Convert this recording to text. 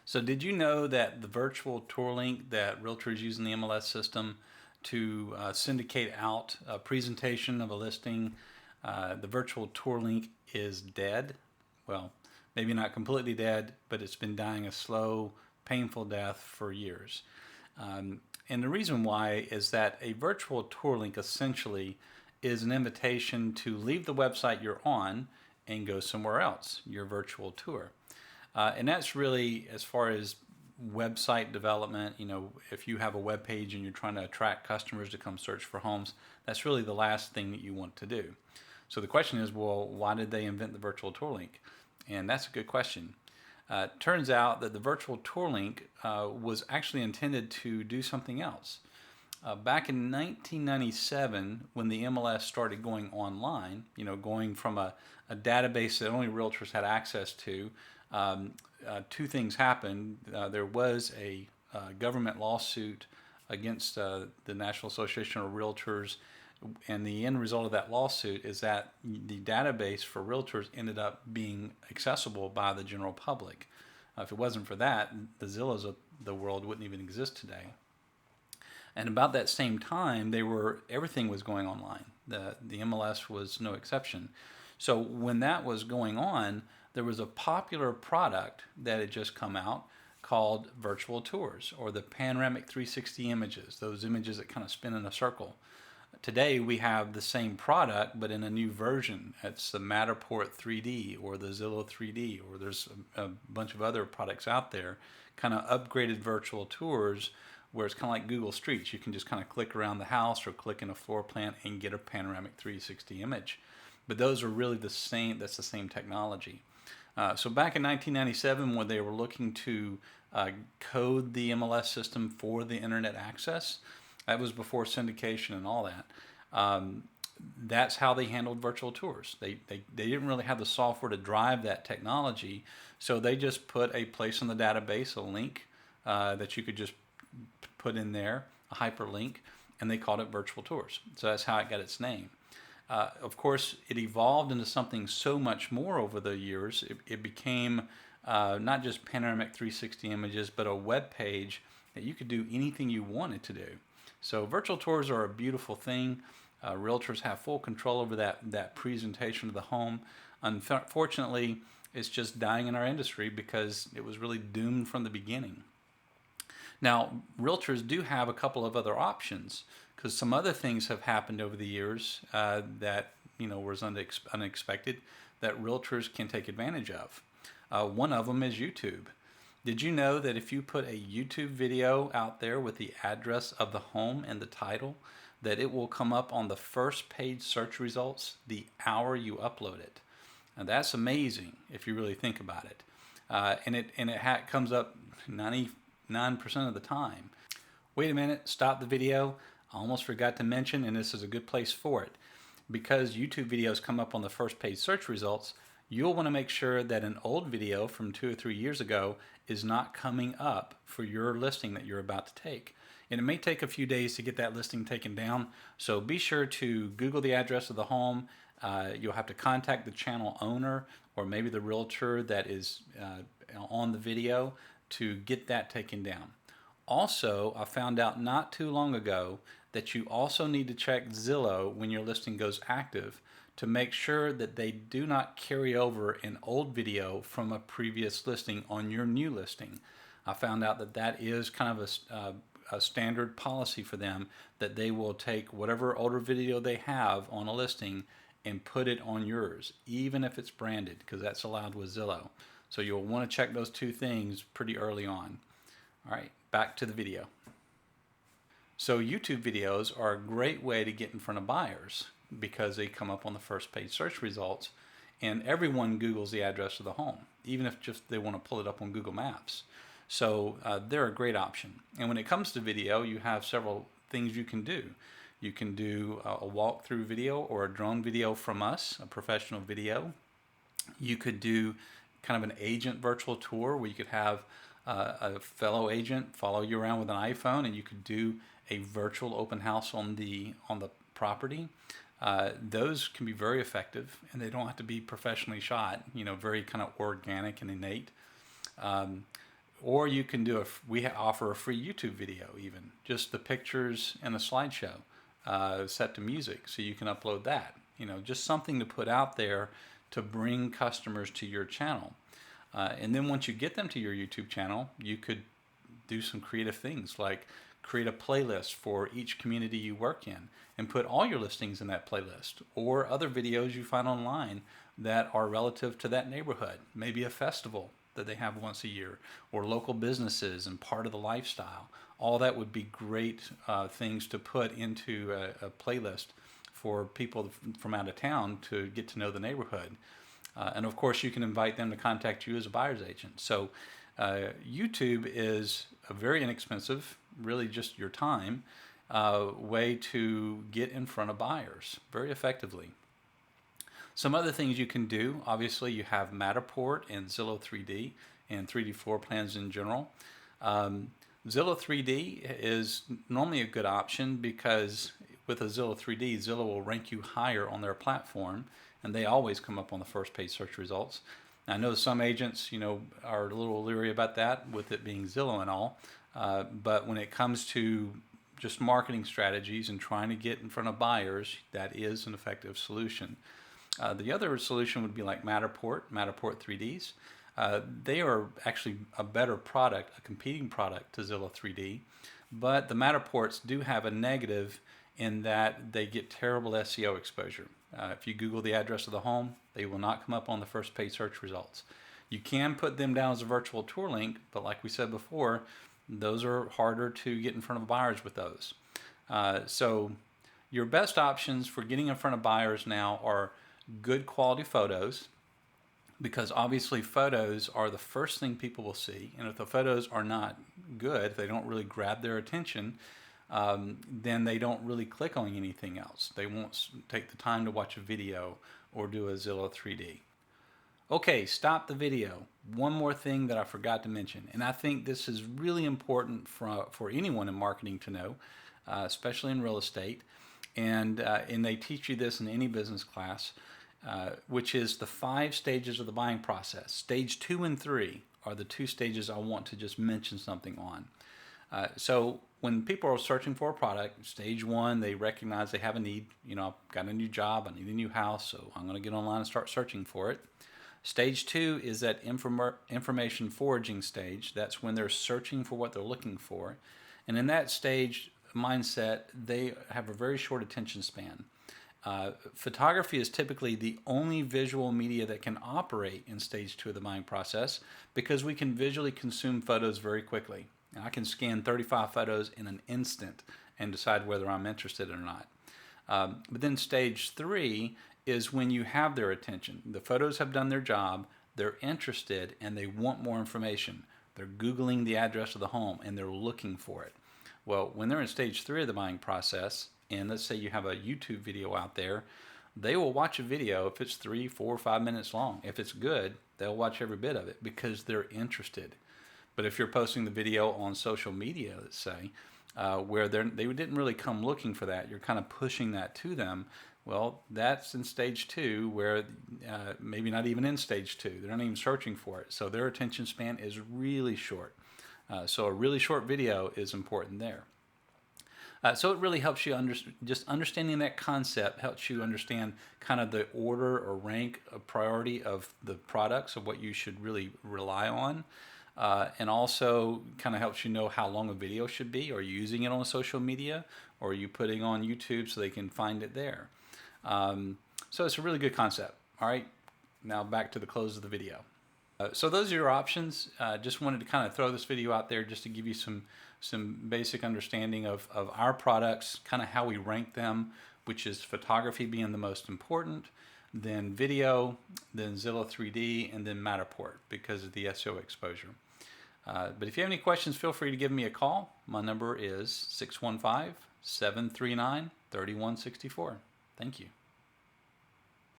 So did you know that the virtual tour link that realtors use in the MLS system to syndicate out a presentation of a listing, the virtual tour link is dead? Well, maybe not completely dead, but it's been dying a slow, painful death for years. And the reason why is that a virtual tour link essentially is an invitation to leave the website you're on and go somewhere else, your virtual tour. And that's really, as far as website development, if you have a web page and you're trying to attract customers to come search for homes, that's really the last thing that you want to do. So the question is, well, why did they invent the virtual tour link? And that's a good question. Turns out that the virtual tour link was actually intended to do something else. Back in 1997, when the MLS started going online, going from a database that only realtors had access to, two things happened. There was a government lawsuit against the National Association of Realtors, and the end result of that lawsuit is that the database for realtors ended up being accessible by the general public. If it wasn't for that, the Zillows of the world wouldn't even exist today. And about that same time, everything was going online. The MLS was no exception. So when that was going on, there was a popular product that had just come out called virtual tours, or the panoramic 360 images, those images that kind of spin in a circle. Today we have the same product, but in a new version. It's the Matterport 3D or the Zillow 3D, or there's a bunch of other products out there, kind of upgraded virtual tours, where it's kind of like Google Streets. You can just kind of click around the house or click in a floor plan and get a panoramic 360 image. But those are really the same. That's the same technology. So back in 1997, when they were looking to code the MLS system for the internet access, that was before syndication and all that. That's how they handled virtual tours. They didn't really have the software to drive that technology, so they just put a place in the database, a link that you could just put in there, a hyperlink, and they called it virtual tours. So that's how it got its name. Of course, it evolved into something so much more over the years. It became not just panoramic 360 images, but a web page that you could do anything you wanted to do. So virtual tours are a beautiful thing. Realtors have full control over that presentation of the home. Unfortunately, it's just dying in our industry because it was really doomed from the beginning. Now, realtors do have a couple of other options, because some other things have happened over the years that was unexpected, that realtors can take advantage of. One of them is YouTube. Did you know that if you put a YouTube video out there with the address of the home and the title, that it will come up on the first page search results the hour you upload it? And that's amazing if you really think about it. And it comes up 99% of the time. Wait a minute, stop the video. I almost forgot to mention, and this is a good place for it. Because YouTube videos come up on the first page search results, you'll want to make sure that an old video from 2 or 3 years ago is not coming up for your listing that you're about to take. And it may take a few days to get that listing taken down, so be sure to Google the address of the home. You'll have to contact the channel owner or maybe the realtor that is on the video to get that taken down. Also, I found out not too long ago that you also need to check Zillow when your listing goes active to make sure that they do not carry over an old video from a previous listing on your new listing. I found out that is kind of a standard policy for them, that they will take whatever older video they have on a listing and put it on yours, even if it's branded, because that's allowed with Zillow. So you'll want to check those two things pretty early on. All right, back to the video. So YouTube videos are a great way to get in front of buyers because they come up on the first page search results, and everyone Googles the address of the home, even if just they want to pull it up on Google Maps. So they're a great option. And when it comes to video, you have several things you can do. You can do a walkthrough video or a drone video from us, a professional video. You could do kind of an agent virtual tour where you could have a fellow agent follow you around with an iPhone, and you could do a virtual open house on the property. Those can be very effective, and they don't have to be professionally shot. Very kind of organic and innate. Or you can do we offer a free YouTube video, even just the pictures and a slideshow set to music, so you can upload that. Just something to put out there to bring customers to your channel. And then once you get them to your YouTube channel, you could do some creative things like create a playlist for each community you work in and put all your listings in that playlist, or other videos you find online that are relative to that neighborhood, maybe a festival that they have once a year, or local businesses and part of the lifestyle. All that would be great things to put into a playlist for people from out of town to get to know the neighborhood. And of course, you can invite them to contact you as a buyer's agent. So YouTube is a very inexpensive, really just your time, way to get in front of buyers very effectively. Some other things you can do, obviously you have Matterport and Zillow 3D and 3D floor plans in general. Zillow 3D is normally a good option because with a Zillow 3D, Zillow will rank you higher on their platform, and they always come up on the first page search results. I know some agents, are a little leery about that with it being Zillow and all, but when it comes to just marketing strategies and trying to get in front of buyers, that is an effective solution. The other solution would be like Matterport 3Ds. They are actually a better product, a competing product to Zillow 3D, but the Matterports do have a negative in that they get terrible SEO exposure. If you Google the address of the home, they will not come up on the first page search results. You can put them down as a virtual tour link, but like we said before, those are harder to get in front of buyers with those. So your best options for getting in front of buyers now are good quality photos, because obviously photos are the first thing people will see, and if the photos are not good, if they don't really grab their attention, then they don't really click on anything else. They won't take the time to watch a video or do a Zillow 3D. Okay, stop the video. One more thing that I forgot to mention, and I think this is really important for anyone in marketing to know, especially in real estate, and they teach you this in any business class, which is the 5 stages of the buying process. Stage 2 and 3 are the 2 stages I want to just mention something on. So when people are searching for a product, stage 1, they recognize they have a need. I've got a new job, I need a new house, so I'm going to get online and start searching for it. Stage 2 is that information foraging stage. That's when they're searching for what they're looking for. And in that stage mindset, they have a very short attention span. Photography is typically the only visual media that can operate in stage 2 of the buying process, because we can visually consume photos very quickly. I can scan 35 photos in an instant and decide whether I'm interested or not. But then stage 3 is when you have their attention. The photos have done their job, they're interested, and they want more information. They're Googling the address of the home and they're looking for it. Well, when they're in stage 3 of the buying process, and let's say you have a YouTube video out there, they will watch a video if it's 3, 4, 5 minutes long. If it's good, they'll watch every bit of it because they're interested. But if you're posting the video on social media, let's say, where they didn't really come looking for that, you're kind of pushing that to them, well, that's in stage 2, where maybe not even in stage 2. They're not even searching for it. So their attention span is really short. So a really short video is important there. So it really helps you just understanding that concept helps you understand kind of the order or rank of priority of the products, of what you should really rely on. And also kind of helps you know how long a video should be. Are you using it on social media, or are you putting on YouTube so they can find it there? So it's a really good concept. All right, now back to the close of the video. So those are your options. Just wanted to kind of throw this video out there just to give you some basic understanding of our products, kind of how we rank them, which is photography being the most important, then video, then Zillow 3D, and then Matterport because of the SEO exposure. But if you have any questions, feel free to give me a call. My number is 615-739-3164. Thank you.